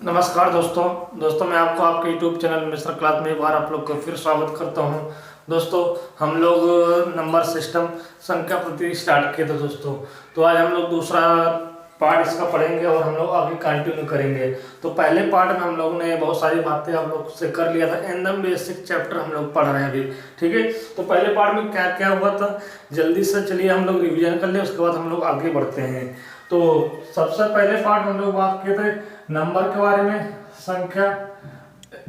नमस्कार दोस्तों मैं आपको आपके यूट्यूब चैनल मिस्टर क्लास में एक बार आप लोग को फिर स्वागत करता हूं। दोस्तों हम लोग नंबर सिस्टम संख्या पद्धति स्टार्ट किए थे दोस्तों। तो आज हम लोग दूसरा पार्ट इसका पढ़ेंगे और हम लोग आगे कंटिन्यू करेंगे। तो पहले पार्ट में हम लोग ने बहुत सारी बातें आप लोग से कर लिया था। एकदम बेसिक चैप्टर हम लोग पढ़ रहे हैं अभी, ठीक है। तो पहले पार्ट में क्या क्या हुआ था जल्दी से चलिए हम लोग रिविजन कर ले, उसके बाद हम लोग आगे बढ़ते हैं। तो सबसे पहले पार्ट हम लोग बात किए थे नंबर के बारे में, संख्या।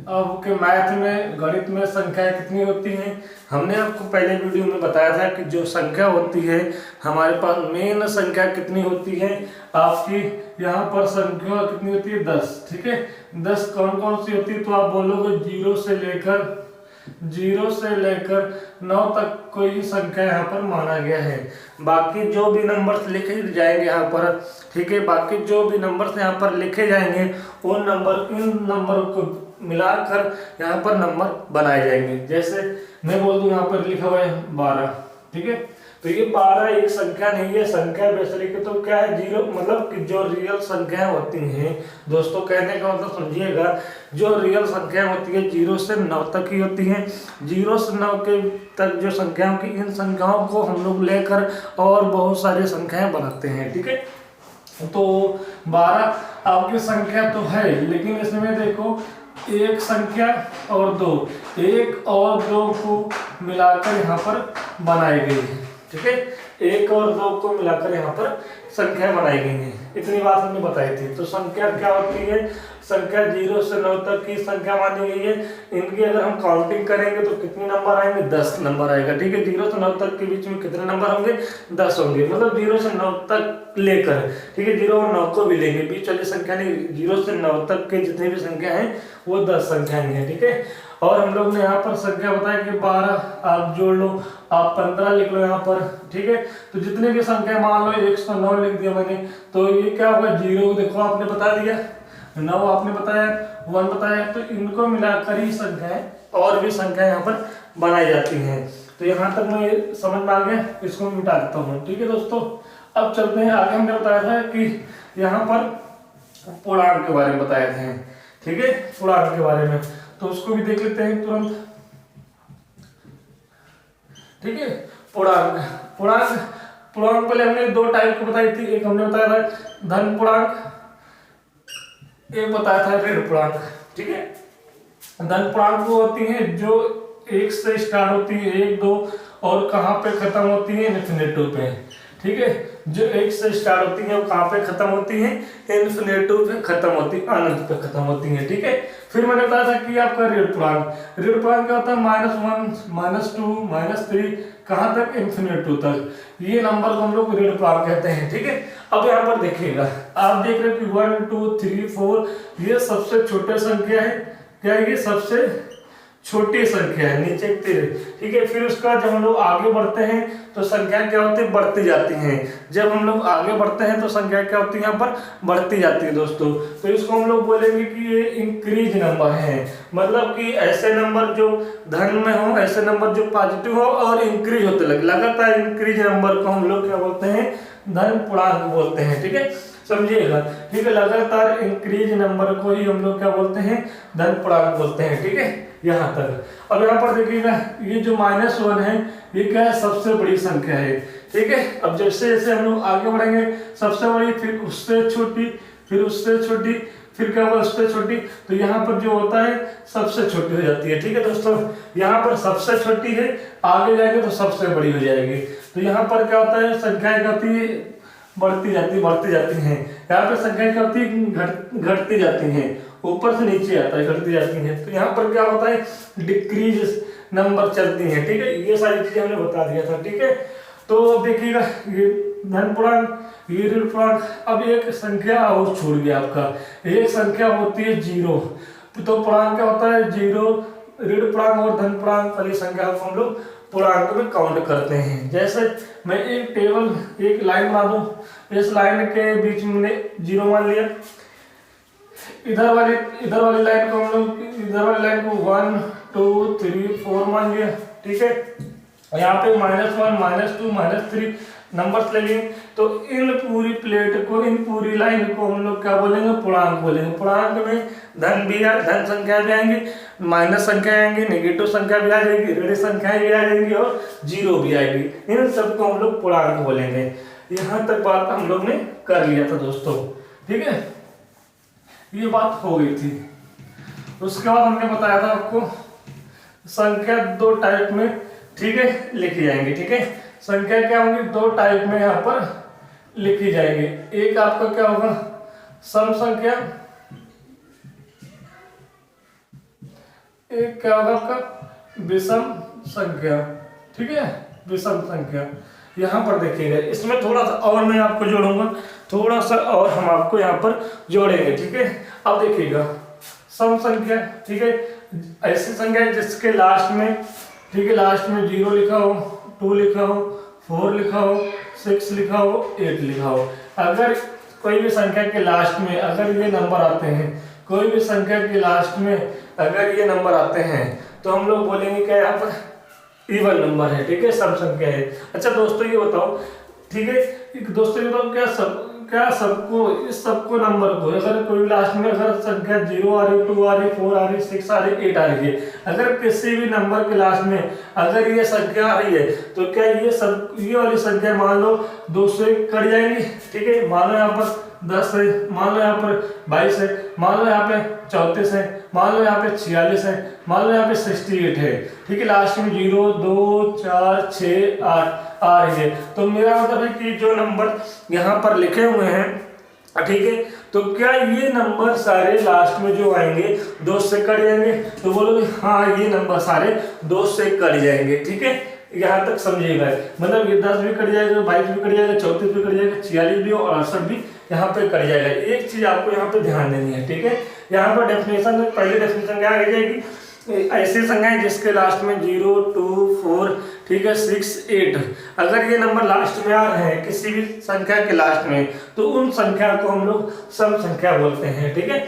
अब के मैथ में गणित में संख्याएं कितनी होती हैं हमने आपको पहले वीडियो में बताया था कि जो संख्या होती है हमारे पास मेन संख्या कितनी होती है आपकी। यहाँ पर संख्या कितनी होती है 10, ठीक है। 10 कौन कौन सी होती है तो आप बोलोगे 0 से लेकर 9 तक कोई संख्या यहाँ पर माना गया है। बाकी जो भी नंबर्स लिखे जाएंगे यहाँ पर, ठीक है, बाकी जो भी नंबर्स यहाँ पर लिखे जाएंगे वो नंबर इन नंबर को मिलाकर यहाँ पर नंबर बनाए जाएंगे। जैसे मैं बोल दूं यहाँ पर लिखा हुआ है 12, ठीक है। तो ये 12 एक संख्या नहीं है, संख्या बेसिकली तो क्या है 0, मतलब कि जो रियल संख्या होती हैं दोस्तों, कहने का मतलब समझिएगा, जो रियल संख्या होती है 0 से 9 तक ही होती हैं। 0 से 9 के तक जो संख्याओं की, इन संख्याओं को हम लोग लेकर और बहुत सारी संख्याएं बनाते हैं, ठीक है। तो 12 आपकी संख्या तो है, लेकिन इसमें देखो एक संख्या और दो, एक और दो को मिलाकर यहाँ पर बनाई गई है, ठीक है। एक और दो को मिलाकर यहाँ पर संख्या बनाई गई है, इतनी बात हमने बताई थी। तो संख्या क्या होती है, संख्या 0 से 9 तक की संख्या मानी गई है। इनकी अगर हम काउंटिंग करेंगे तो कितने नंबर आएंगे, 10 नंबर आएगा, ठीक है। 0 से 9 तक के बीच में कितने नंबर होंगे, 10 होंगे, मतलब 0 से 9 तक लेकर, ठीक है। 0 और 9 को भी लेंगे, बीच वाली संख्या नहीं। 0 से 9 तक के जितने भी संख्या है वो 10 संख्याएं हैं, ठीक है। और हम लोग ने यहाँ पर संख्या बताया कि 12 आप जोड़ लो, आप 15 लिख लो यहाँ पर, ठीक है। तो जितने भी संख्या मान लो 109 लिख दिया मैंने, तो ये क्या होगा 0, देखो आपने बता दिया, 9 आपने बताया, 1 बताया, तो इनको मिलाकर ही संख्याएं और भी संख्याएं यहाँ पर बनाई जाती हैं। तो यहाँ तक मैं समझ में आ गया, इसको मिटा देता हूँ, ठीक है दोस्तों। अब चलते हैं आगे। हमने बताया था कि यहाँ पर पूर्णांक के बारे में बताए थे, ठीक है, पूर्णांक के बारे में, तो उसको भी देख लेते हैं तुरंत, ठीक है। पूर्णांक पूर्णांक पहले हमने दो टाइप की बताई थी। एक हमने बताया था धन पूर्णांक, एक बताया था ऋण पूर्णांक, ठीक है। धन पूर्णांक वो होती है जो 1 से स्टार्ट होती है, 1 2, और कहाँ पे खत्म होती है, इन्फिनिटी पे, ठीक है। जो 1 से स्टार्ट होती है वो कहाँ पे खत्म होती है, इन्फिनिटी पे खत्म होती है, अनंत पे खत्म होती है, ठीक है। फिर मैंने बताया था कि आपका ऋण पूर्णांक क्या होता है, -1 -2 -3, कहाँ तक, इन्फिनिटी तक। ये नंबर को हम लोग ऋण पूर्णांक कहते हैं, ठीक है। अब यहाँ पर देखिएगा, आप देख रहे हो कि 1 2 3 4 ये सबसे छोटे संख्या है, क्या है, ये सबसे छोटी संख्या है, नीचे तीर, ठीक है। फिर उसका जब हम लोग आगे बढ़ते हैं तो संख्या क्या होती है, बढ़ती जाती हैं। जब हम लोग आगे बढ़ते हैं तो संख्या क्या होती है, यहाँ पर बढ़ती जाती है दोस्तों। तो इसको हम लोग बोलेंगे कि ये इंक्रीज नंबर है, मतलब कि ऐसे नंबर जो धन में हो, ऐसे नंबर जो पॉजिटिव हो और इंक्रीज होते लगे, लगातार इंक्रीज नंबर को हम लोग क्या बोलते हैं, धन पूर्णांक बोलते हैं, ठीक है, समझिएगा, ठीक है। लगातार इंक्रीज नंबर को ही हम लोग क्या बोलते हैं, धन पूर्णांक बोलते हैं, ठीक है, यहाँ तक। अब यहाँ पर देखिएगा ये जो -1 है ये क्या है, सबसे बड़ी संख्या है, ठीक है। अब जैसे जैसे हम लोग आगे बढ़ेंगे, सबसे बड़ी, फिर उससे छोटी, फिर उससे छोटी, फिर क्या होगा, उससे छोटी, तो यहाँ पर जो होता है सबसे छोटी हो जाती है, ठीक है दोस्तों। यहाँ पर सबसे छोटी है, आगे जाएंगे तो सबसे बड़ी हो जाएगी। तो यहाँ पर क्या होता है, संख्या क्या होती है, बढ़ती जाती हैं। यहाँ पे संख्या क्या होती है, घटती जाती हैं, ऊपर से नीचे आता है, घटती जाती हैं। तो यहाँ पर क्या होता है, डिक्रीज नंबर चलती हैं, ठीक है। ये सारी चीजें हमने बता दिया था, ठीक है। तो अब देखिएगा ये धन पूर्णांक, ये ऋण पूर्णांक। अब एक संख्या और छूट गया आपका, एक संख्या होती है 0, तो पूर्णांक क्या होता है 0। ऋण पूर्णांक और धन पूर्णांक वाली संख्या को हम लोग पूर्णांक में काउंट करते हैं। जैसे मैं एक टेबल, एक लाइन बना दूं, इस लाइन के बीच में मैंने 0 मान लिया, इधर वाली लाइन को हम लोग, इधर वाली लाइन को 1 2 3 4 मान लिया, ठीक है। यहाँ पे -1 -2 -3 नंबर्स ले लिए, तो इन पूरी प्लेट को, इन पूरी लाइन को हम लोग क्या बोलेंगे, पूर्णांक बोलेंगे। पूर्णांक में धन भी धन संख्या भी आएंगी, माइनस संख्या आएंगी, नेगेटिव संख्या भी आ जाएगी, ऋण संख्या भी आ जाएंगी और जीरो भी आएगी। इन सबको हम लोग पूर्णांक बोलेंगे। यहाँ तक बात हम लोग ने कर लिया था दोस्तों, ठीक है, ये बात हो गई थी। उसके बाद हमने बताया था आपको संख्या दो टाइप में, ठीक है, लिखी जाएंगी। ठीक है, संख्या क्या होंगी, दो टाइप में यहाँ पर लिखी जाएंगे। एक आपका क्या होगा, सम संख्या, एक क्या होगा आपका विषम संख्या। ठीक है, विषम संख्या। यहाँ पर देखिएगा, इसमें थोड़ा सा और मैं आपको जोड़ूंगा, थोड़ा सा और हम आपको यहाँ पर जोड़ेंगे। ठीक है, अब देखिएगा सम संख्या, ठीक है, ऐसी संख्या जिसके लास्ट में, ठीक है, लास्ट में 0 लिखा हो, 2 लिखा हो, 4 लिखा हो, 6 लिखा हो, 8 लिखा हो। अगर कोई भी संख्या के लास्ट में अगर ये नंबर आते हैं, कोई भी संख्या के लास्ट में अगर ये नंबर आते हैं, तो हम लोग बोलेंगे क्या, यहाँ पर इवन नंबर है। ठीक है, सम संख्या है। अच्छा दोस्तों ये बताओ, ठीक है दोस्तों ये बताओ, क्या सबको, इस सबको नंबर को अगर कोई लास्ट में अगर संख्या 0 आ रही, 2 आ रही, 4 आ रही, 6 आ रही, 8 आ रही है, अगर किसी भी नंबर के लास्ट में अगर ये संख्या आ रही है, तो क्या ये वाली संख्या मान लो 2 से कट जाएंगी। ठीक है, मान लो यहाँ पर 10 है, मान लो यहाँ पर 22 है, मान लो यहाँ पे 34 है, मान लो यहाँ पे 46 है, मान लो यहाँ पे 68 है। ठीक है, लास्ट में 0, 2, 4, 6, 8 आ रही है। तो मेरा मतलब है कि जो नंबर यहाँ पर लिखे हुए हैं, ठीक है, तो क्या ये नंबर सारे लास्ट में जो आएंगे 2 से कट जाएंगे, तो बोलोगे हाँ ये नंबर सारे 2 से कट जाएंगे। ठीक है, यहाँ तक समझिएगा, मतलब ये 10 भी कट जाएगा, 22 भी कट जाएगा, 34 भी कट जाएगा, 46 भी और 68 भी यहाँ पे कट जाएगा। एक चीज आपको यहाँ पे ध्यान देनी है। ठीक है, यहाँ पर डेफिनेशन में पहली डेफिनेशन क्या आ जाएगी, ऐसी संख्याएं जिसके लास्ट में 0, 2, 4, ठीक है, 6, 8, अगर ये नंबर लास्ट में आ रहे हैं किसी भी संख्या के लास्ट में, तो उन संख्या को हम लोग सम संख्या बोलते हैं। ठीक है,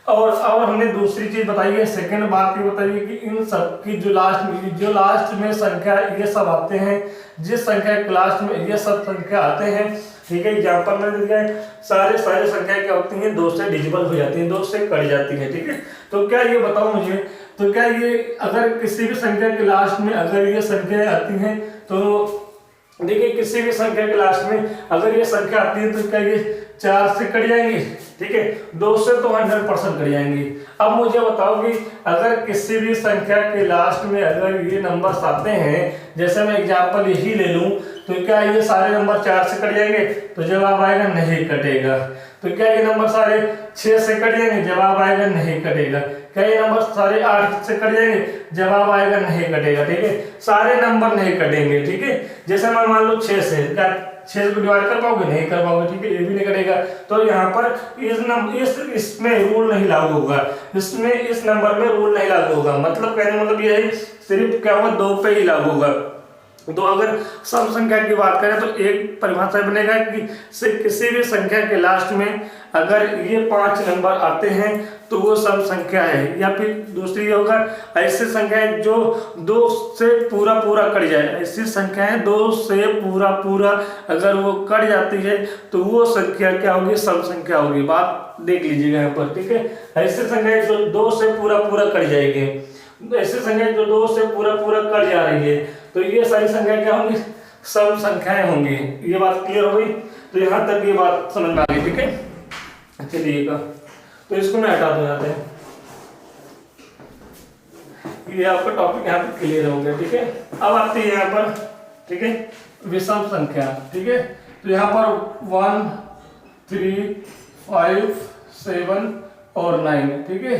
और हमने दूसरी चीज बताई है, सेकंड बात ये बताइए कि इन सब की जो लास्ट में संख्या ये सब आते हैं, जिस संख्या के लास्ट में ये सब संख्या आते हैं, ठीक है, एग्जाम्पल में दिया है, सारे संख्या क्या होती हैं, 2 से डिविजिबल हो जाती हैं, 2 से कट जाती है। ठीक है, तो क्या ये बताओ मुझे, तो क्या ये अगर किसी भी संख्या के लास्ट में अगर ये संख्या आती हैं, तो देखिए किसी भी संख्या के लास्ट में अगर ये संख्या आती है, तो क्या ये 4 से कट जाएंगी। ठीक है, 2 से तो 100% कट जाएंगी। अब मुझे बताओ कि अगर किसी भी संख्या के लास्ट में अगर ये नंबर्स आते हैं, जैसे मैं एग्जांपल यही ले लूं, तो क्या ये सारे नंबर 4 से कट जाएंगे, तो जवाब आएगा नहीं कटेगा। तो क्या ये नंबर सारे 6 से कट जाएंगे, जवाब आएगा नहीं कटेगा। क्या ये नंबर सारे 8 से कट जाएंगे, जवाब आएगा नहीं कटेगा। ठीक है, सारे नंबर नहीं कटेंगे। ठीक है, जैसे मैं मान लो 6 से, क्या 6 को डिवाइड कर पाओगे, नहीं कर पाओगे। ठीक है, ये भी नहीं कटेगा। तो यहाँ पर इसमें रूल नहीं लागू होगा, इसमें इस नंबर में रूल नहीं लागू होगा। मतलब कहने मतलब ये है, सिर्फ क्या होगा, 2 पे ही लागू होगा। तो अगर सम संख्या की बात करें, तो एक परिभाषा बनेगा कि किसी भी संख्या के लास्ट में अगर ये 5 नंबर आते हैं, तो वो सम संख्या है। या फिर दूसरी होगा, ऐसी संख्याएं जो 2 से पूरा कट जाए, ऐसी संख्याएं 2 से पूरा अगर वो कट जाती है, तो वो संख्या क्या होगी, सम संख्या होगी। बात देख लीजिएगा यहाँ पर। ठीक है, ऐसी संख्याएं जो 2 से पूरा कट जाएगी, ऐसी संख्या जो 2 से पूरा कट जा रही है, तो ये सारी संख्या क्या होंगी, सम संख्याएं होंगी। ये बात क्लियर हो गई। तो यहाँ तक ये बात समझ में आ गई। ठीक है, चलिएगा, तो इसको मैं हटा दूं यहाँ पे, ये आपका टॉपिक यहाँ पे क्लियर हो गया। ठीक है, अब आती है यहाँ पर, ठीक है, विषम संख्या। ठीक है, तो यहाँ पर 1, 3, 5, 7 और 9। ठीक है,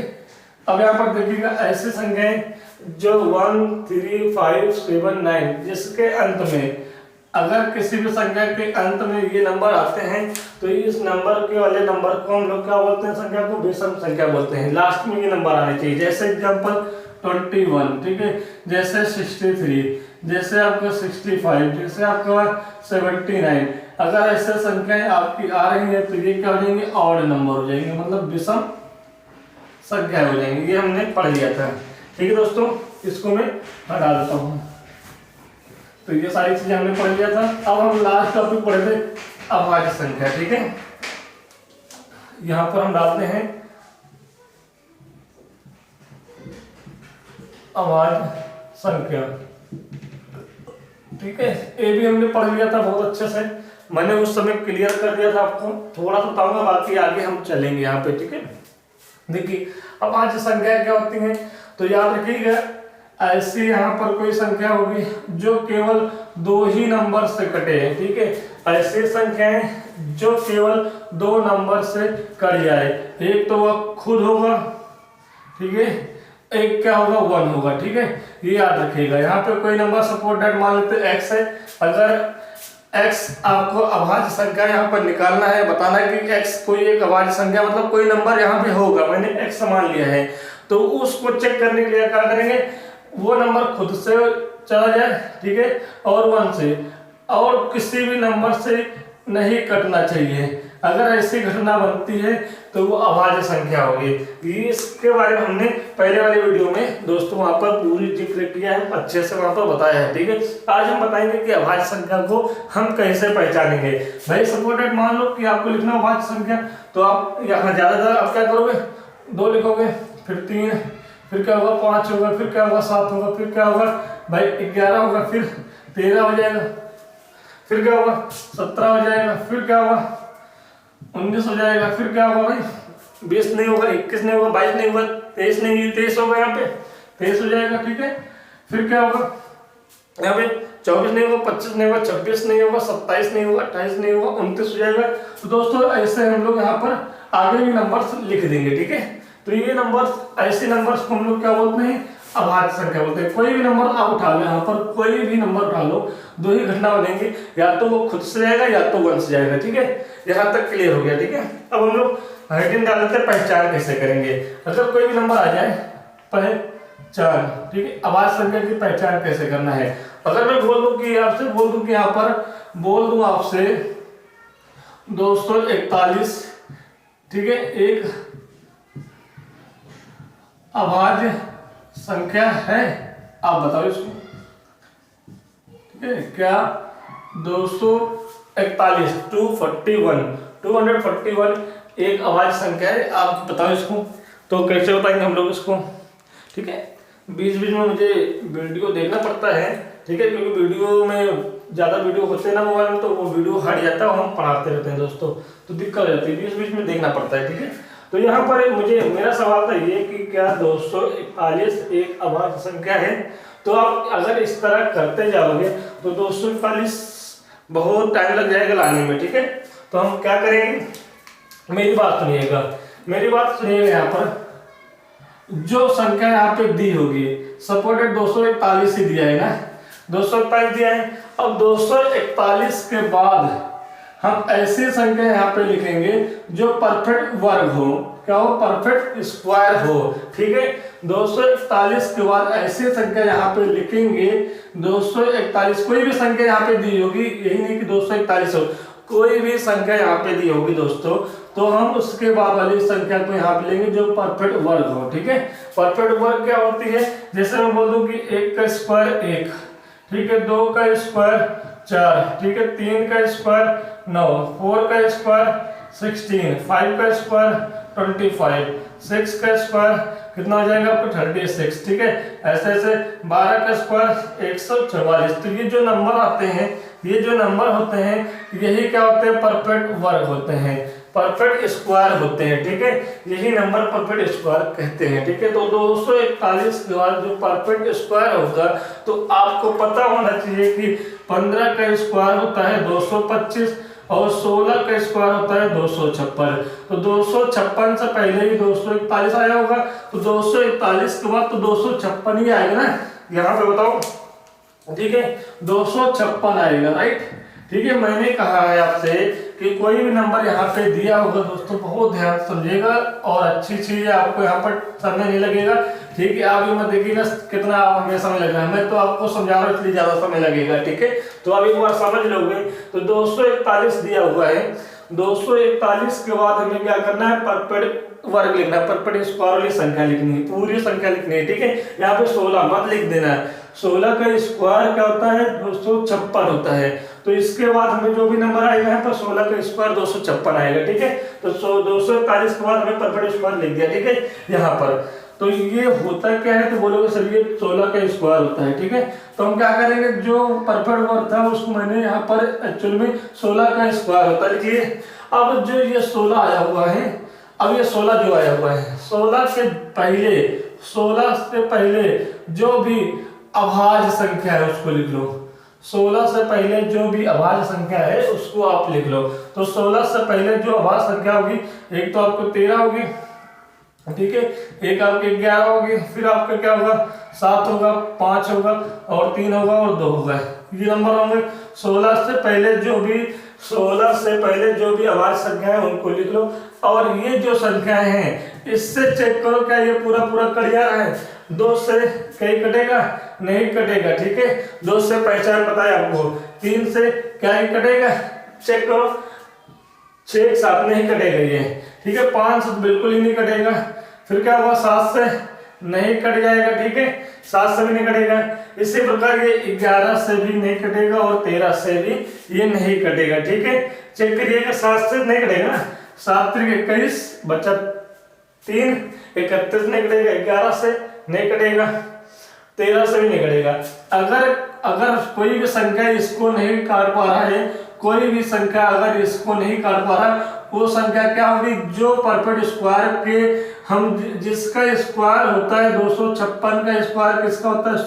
अब यहाँ पर देखिएगा ऐसी संख्याएं जो 1, 3, 5, 7, 9 जिसके अंत में अगर किसी भी संख्या के अंत में ये नंबर आते हैं, तो इस नंबर के वाले नंबर को हम लोग क्या बोलते हैं, संख्या को विषम संख्या बोलते हैं। लास्ट में ये नंबर आने चाहिए। जैसे एग्जांपल 21, ठीक है, जैसे 63, जैसे आपका 65, जैसे आपका 79। अगर ऐसे संख्याएं आपकी आ रही है, तो ये क्या हो जाएंगे, ऑड नंबर हो जाएंगे, मतलब विषम संख्या हो जाएंगे। ये हमने पढ़ लिया था। ठीक है दोस्तों, इसको मैं हटा देता हूँ। तो ये सारी चीजें हमने पढ़ लिया था। अब हम लास्ट टॉपिक पढ़े थे अभाज्य संख्या, ठीक है। यहाँ पर हम डालते हैं अभाज्य संख्या, ठीक है। ये भी हमने पढ़ लिया था बहुत अच्छे से, मैंने उस समय क्लियर कर दिया था आपको, थोड़ा सा बताऊंगा, बाकी आगे हम चलेंगे यहाँ पे, ठीक है। देखिए अभाज्य संख्या क्या होती है, तो याद रखिएगा ऐसी यहाँ पर कोई संख्या होगी जो केवल 2 ही नंबर से कटे, ठीक है। ऐसी संख्याएं जो केवल 2 नंबर से कट जाए, एक तो वह खुद होगा, ठीक है, एक क्या होगा 1 होगा, ठीक है। ये याद रखिएगा। यहाँ पे कोई नंबर सपोज दैट मान लेते x है, अगर x आपको अभाज्य संख्या यहाँ पर निकालना है, बताना है कि x कोई एक अभाज्य संख्या मतलब कोई नंबर यहाँ पे होगा, मैंने x मान लिया है, तो उसको चेक करने के लिए क्या करेंगे, वो नंबर खुद से चला जाए, ठीक है, और 1 से, और किसी भी नंबर से नहीं कटना चाहिए। अगर ऐसी घटना बनती है तो वो अभाज्य संख्या होगी। इसके बारे में हमने पहले वाले वीडियो में दोस्तों वहां पर पूरी जिक्र किया है, अच्छे से वहां पर बताया है, ठीक है। आज हम बताएंगे कि अभाज्य संख्या को हम कैसे पहचानेंगे। भाई सपोज दैट मान लो कि आपको लिखना अभाज्य संख्या, तो आप यहाँ ज्यादातर आप क्या करोगे, 2 लिखोगे, फिर 3, फिर क्या होगा 5 होगा, फिर क्या होगा 7 होगा, फिर क्या होगा भाई 11 होगा, फिर 13 हो जाएगा, फिर क्या होगा 17 हो जाएगा, फिर क्या होगा 19 हो जाएगा, फिर क्या होगा भाई 20 नहीं होगा, 21 नहीं होगा, 22 नहीं होगा, 23 नहीं, 23 होगा, यहाँ पे 23 हो जाएगा, ठीक है। फिर क्या होगा यहाँ पे 24 नहीं होगा, 25 नहीं होगा, 26 नहीं होगा, 27 नहीं होगा, 28 नहीं होगा, 29 हो जाएगा। तो दोस्तों ऐसे हम लोग यहाँ पर आगे भी नंबर्स लिख देंगे, ठीक है। तो ये नंबर्स, ऐसे नंबर्स को हम लोग क्या बोलते हैं, अभाज्य संख्या बोलते हैं। कोई भी नंबर आप उठा लो, यहाँ पर कोई भी नंबर उठा लो, 2 ही घटना बनेंगी, या तो वो खुद से जाएगा या तो 1 से जाएगा, ठीक है। यहाँ तक क्लियर हो गया, ठीक है। अब हम लोग हेडिंग डाल देते हैं, पहचान कैसे करेंगे। अगर कोई भी नंबर आ जाए, पहचान, ठीक है, अभाज्य संख्या की पहचान कैसे करना है। अगर मैं बोल दूं कि आपसे बोल दूं कि यहाँ पर बोल दूं आपसे 241, ठीक है, एक अभाज्य संख्या है, आप बताओ इसको, ठीक है। क्या 241 241 एक अभाज्य संख्या है, आप बताओ इसको। तो कैसे बताएंगे हम लोग इसको, ठीक है। बीच बीच में मुझे वीडियो देखना पड़ता है, ठीक है, क्योंकि वीडियो में ज़्यादा वीडियो होते हैं ना मोबाइल में, तो वो वीडियो हट जाता है और हम पढ़ाते रहते हैं दोस्तों, तो दिक्कत हो जाती है, बीच बीच में देखना पड़ता है, ठीक है। तो यहाँ पर मुझे मेरा सवाल था ये कि क्या 241 एक अभाज्य संख्या है। तो आप अगर इस तरह करते जाओगे तो 241 बहुत टाइम लग जाएगा लाने में, ठीक है। तो हम क्या करेंगे, मेरी बात सुनिएगा, मेरी बात सुनिएगा। यहाँ पर जो संख्या यहाँ पे दी होगी, सपोर्टेड 241 ही दिया है ना, 241 दिया है। अब 241 के बाद हम ऐसी संख्या यहाँ पे लिखेंगे जो परफेक्ट वर्ग हो, क्या हो, परफेक्ट स्क्वायर हो, ठीक है। 241 के बाद ऐसी संख्या यहाँ पे लिखेंगे 241, कोई भी संख्या यहाँ पे दी होगी, यही नहीं कि 241 हो, कोई भी संख्या यहाँ पे दी होगी दोस्तों, तो हम उसके बाद वाली संख्या को यहाँ पे लेंगे जो परफेक्ट वर्ग हो, ठीक है। परफेक्ट वर्ग क्या होती है, जैसे मैं बोल दूं कि 1 का स्क्वायर 1, ठीक है, 2 का स्क्वायर 4, ठीक है, 3 का स्क्वायर 9, 4 का स्क्वायर 16, 5 का स्क्वायर 25, 6 का स्क्वायर कितना हो जाएगा आपको 36, ठीक है। ऐसे ऐसे 12 का स्क्वायर 144। तो ये जो नंबर आते हैं, ये जो नंबर होते हैं, यही क्या होते हैं, परफेक्ट वर्ग होते हैं, परफेक्ट स्क्वायर होते हैं, ठीक है। यही नंबर परफेक्ट स्क्वायर कहते हैं, ठीक है। तो 241 के बाद जो परफेक्ट स्क्वायर होगा, तो आपको पता होना चाहिए कि 15 का स्क्वायर होता है 225 और 16 का स्क्वायर होता है 256। तो 256 से पहले ही 241 आया होगा, तो 241 के बाद तो 256 ही आएगा ना, यहाँ पे बताओ, ठीक है, 256 आएगा, राइट, ठीक है। मैंने कहा है आपसे कि कोई भी नंबर यहाँ पे दिया होगा दोस्तों, बहुत ध्यान समझिएगा, और अच्छी चीज है, आपको यहाँ पर समय नहीं लगेगा, ठीक है। आप मत देखिएगा कितना आप हमें समय लग रहा है, मैं तो आपको समझा रहा हूँ इसलिए ज्यादा समय लगेगा, ठीक है। तो आप एक बार समझ लोगे, तो 241 दिया हुआ है, 241 के बाद हमें क्या करना है, परपेट वर्ग लिखना है, परपेट स्क्वायर वाली संख्या लिखनी है, पूरी संख्या लिखनी है, ठीक है। यहाँ पे 16 मत लिख देना है, 16 का स्क्वायर क्या होता है, 256 होता है। तो इसके बाद हमें जो भी नंबर आएगा यहाँ पर 16 का स्क्वायर 256 आएगा, ठीक है। तो 241 के बाद हमें परपेट स्क्वायर लिख दिया, ठीक है यहाँ पर। तो ये होता क्या है, तो बोलोगे सर ये 16 का स्क्वायर होता है, ठीक है। तो हम क्या करेंगे, जो परफेक्ट वर्ग था उसको मैंने यहाँ पर एक्चुअल में 16 का स्क्वायर होता है, लिखिए। अब जो ये 16 आया हुआ है, अब ये 16 जो आया हुआ है, 16 से पहले जो भी अभाज्य संख्या है उसको लिख लो। 16 से पहले जो भी अभाज्य संख्या है उसको आप लिख लो। तो 16 से पहले जो अभाज्य संख्या होगी, एक तो आपको 13 होगी, ठीक है, एक आपके 11 होगी, फिर आपका क्या होगा, 7 होगा, 5 होगा और 3 होगा और 2 होगा, ये नंबर होंगे। 16 से पहले जो भी अभाज्य संख्या है उनको लिख लो। और ये जो संख्याएं हैं इससे चेक करो क्या ये पूरा कट जा रहा है, 2 से कहीं कटेगा, नहीं कटेगा, ठीक है। 2 से पहचान पता है आपको, 3 से क्या ही कटेगा, चेक करो, 6 एक साथ नहीं कटेगा ये, ठीक है। 5 से बिल्कुल ही नहीं कटेगा, फिर क्या होगा, 7 से नहीं कट जाएगा, ठीक है, 7 से भी नहीं कटेगा। इसी प्रकार ये 11 से भी नहीं कटेगा और 13 से भी ये नहीं कटेगा, ठीक है। चेक करिएगा, 7 से नहीं कटेगा ना, 7 3 21 बचा 3, 31 नहीं कटेगा, 11 से नहीं कटेगा, 13 से भी नहीं कटेगा। अगर कोई भी संख्या इसको नहीं काट पा रहा है, कोई भी संख्या अगर इसको नहीं काट पा रहा, वो संख्या क्या होगी, जो परफेक्ट स्क्वायर के हम जिसका स्क्वायर होता है 256 का स्क्वायर किसका होता है,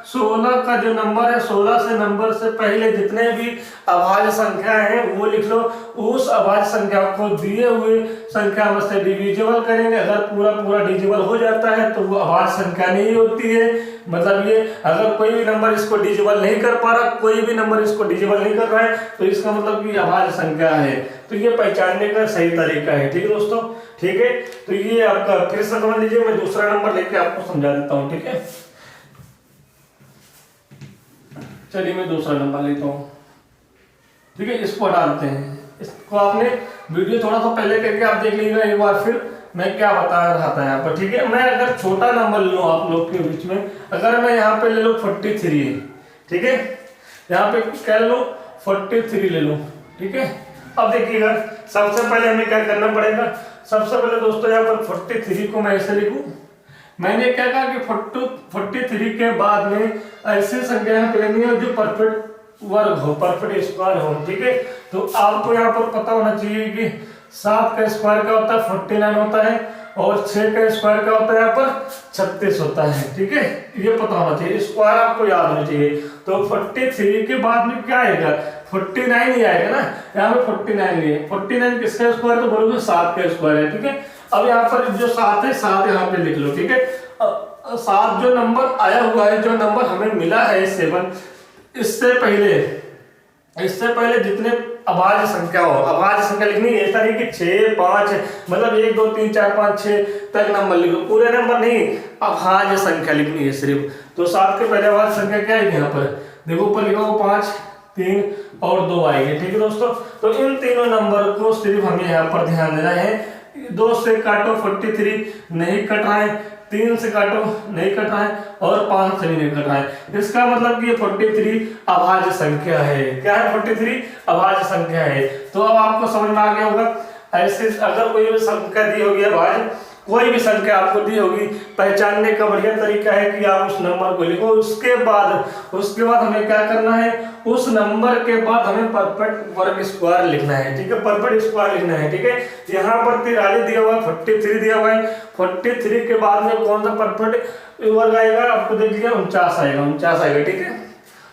16 का जो नंबर है, 16 से नंबर से पहले जितने भी अभाज्य संख्या है वो लिख लो। उस अभाज्य संख्या को दिए हुए संख्या में से डिविजिबल करेंगे, अगर पूरा डिविजिबल हो जाता है तो वो अभाज्य संख्या नहीं होती है। मतलब ये अगर कोई भी नंबर इसको डिविजिबल नहीं कर पा रहा, कोई भी नंबर इसको डिविजिबल नहीं कर रहा है, तो इसका मतलब कि अभाज्य संख्या है। तो ये पहचानने का सही तरीका है, ठीक है दोस्तों, ठीक है। तो ये आपका फिर से समझ लीजिए, मैं दूसरा नंबर लेके आपको समझा देता हूँ, ठीक है। चलिए मैं दूसरा नंबर लेता हूँ, ठीक है। इसको डालते हैं, इसको आपने वीडियो थोड़ा सा पहले करके आप देख लीजिएगा एक बार, फिर मैं क्या बता रहा था यहाँ पर, ठीक है। मैं अगर छोटा नंबर लूँ आप लोग के बीच में, अगर मैं यहाँ पे ले लूँ 43, ठीक है, यहाँ पे क्या ले लूँ 43 ले लूँ, ठीक है। अब देखिएगा, सबसे पहले हमें क्या करना पड़ेगा, सबसे पहले दोस्तों यहाँ पर 43 को मैं ऐसे लिखूं। मैंने क्या कहा कि 43 के बाद में ऐसी संख्या लेनी है जो परफेक्ट वर्ग हो, परफेक्ट स्क्वायर हो, ठीक है। तो आपको यहाँ पर पता होना चाहिए कि 7 का स्क्वायर क्या होता है, 49 होता है, और 6 का स्क्वायर क्या होता है, यहाँ पर 36 होता है, ठीक है। ये पता होना चाहिए, स्क्वायर आपको याद होना चाहिए। तो 43 के बाद में क्या आएगा, 49 ही आएगा ना, यहाँ पे 49 नहीं है। 49 किसका स्क्वायर, तो बोलोगे 7 का स्क्वायर है, ठीक है। अब यहाँ पर जो 7 है, 7 यहाँ पे लिख लो, ठीक है। 7 जो नंबर आया हुआ है, जो नंबर हमें मिला है 7, इससे पहले जितने अभाज्य संख्या हो, अभाज्य संख्या लिखनी है, ऐसा नहीं कि 6 5 मतलब 1 2 3 4 5 6 तक नंबर लिखो, पूरे नंबर नहीं, अभाज्य संख्या लिखनी है सिर्फ। तो 7 के पहले अभाज्य संख्या क्या है, यहाँ पर देखो ऊपर लिखा हो 5 3 और 2 आएंगे, ठीक है दोस्तों। तो इन तीनों नंबर को सिर्फ हमें यहाँ पर ध्यान देना है। 2 से काटो 43 नहीं कट रहा है, 3 से काटो नहीं कट रहा है, और 5 से भी नहीं कट रहा है। इसका मतलब कि ये 43 अभाज्य संख्या है। क्या है, 43 अभाज्य संख्या है। तो अब आपको समझ में आ गया होगा, ऐसे अगर कोई भी संख्या दी होगी, अभाज्य कोई भी संख्या आपको दी होगी, पहचानने का बढ़िया तरीका है कि आप उस नंबर को लिखो। उसके बाद हमें क्या करना है, उस नंबर के बाद हमें परफेक्ट वर्ग स्क्वायर लिखना है, ठीक है, परफेक्ट स्क्वायर लिखना है, ठीक है। यहाँ पर 43 दिया हुआ है, 43 दिया हुआ है, 43 के बाद में कौन सा परफेक्ट वर्ग आएगा, आपको देख लिया 49 आएगा, ठीक है।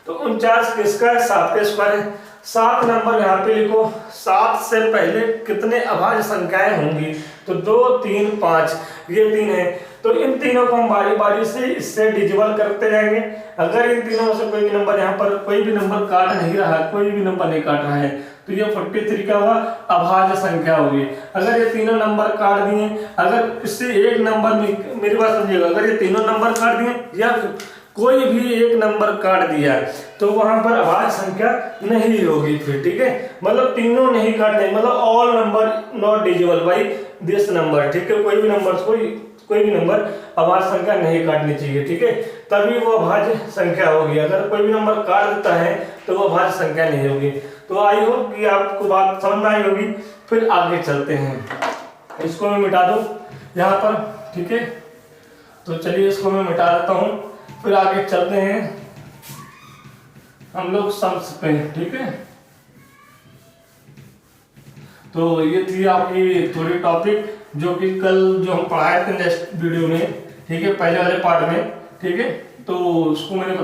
तो 49 किसका है, 7 का स्क्वायर है। 7 नंबर यहाँ पे लिखो। 7 से पहले कितने अभाज्य संख्याएं होंगी, तो 2 3 5 ये 3 है। तो इन तीनों को हम बारी बारी से इससे डिविजिबल करते जाएंगे। अगर इन तीनों से कोई भी नंबर यहाँ पर कोई भी नंबर काट नहीं रहा, कोई भी नंबर नहीं काट रहा है, तो ये 43 का हुआ अभाज्य संख्या होगी। अगर ये तीनों नंबर काट दिए, अगर इससे एक नंबर में, मेरी बात समझिएगा, अगर ये तीनों नंबर काट दिए या कोई भी एक नंबर काट दिया तो वहां पर अभाज्य संख्या नहीं होगी फिर, ठीक है। मतलब तीनों नहीं काटने, मतलब all number not divisible by this number, ठीक है। कोई भी नंबर अभाज्य संख्या नहीं काटनी चाहिए, ठीक है, तभी वो अभाज्य संख्या होगी। अगर कोई भी नंबर काट देता है तो वो अभाज्य संख्या नहीं होगी। तो आई होप कि आपको बात समझ में आई होगी। फिर आगे चलते हैं, इसको मैं मिटा दूं यहाँ पर, ठीक है। तो चलिए इसको मैं मिटा देता हूँ, फिर आगे चलते हैं हम लोग सम्स पे, ठीक है। तो ये थी आपकी थोड़ी टॉपिक जो कि कल जो हम पढ़ाए थे नेक्स्ट वीडियो में, ठीक है, पहले वाले पार्ट में, ठीक है। तो उसको मैंने